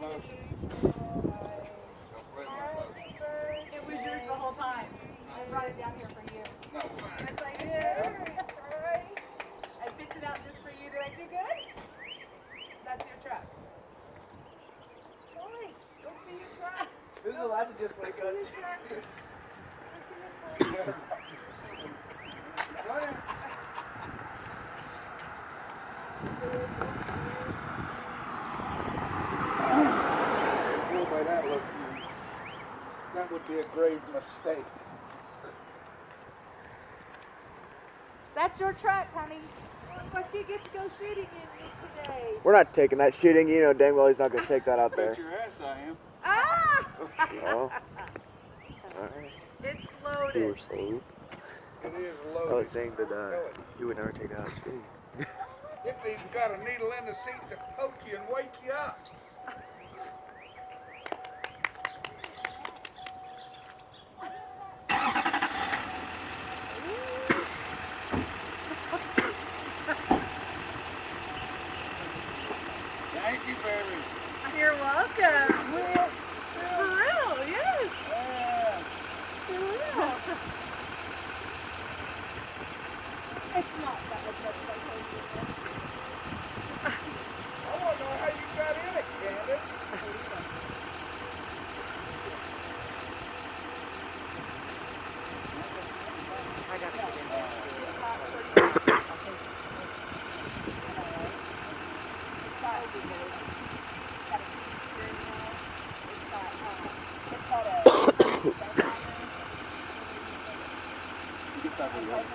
motion. Don't play my motion. It was yours the whole time. I brought it down here for you. No way. It's like, I picked it out just for you. Did I do good? That's your truck. Sorry. Go see your truck. This is allowed to just wake up. Go see your truck. Go ahead. Boy, by that look, that would be a grave mistake. That's your truck, honey. But you get to go shooting in it today. We're not taking that shooting. You know dang well he's not going to take that out there. Bet your ass I am. Ah! Oh. Alright. It's You were loaded. slow. It is I loaded. was saying that you would never take that out shooting. It's even got a needle in the seat to poke you and wake you up. Thank you, baby. You're welcome. For real, yes. Yeah. For real. It's not that much as I told you. I want to know how you got in it, Candace. I gotta get in there. You can stop when you want.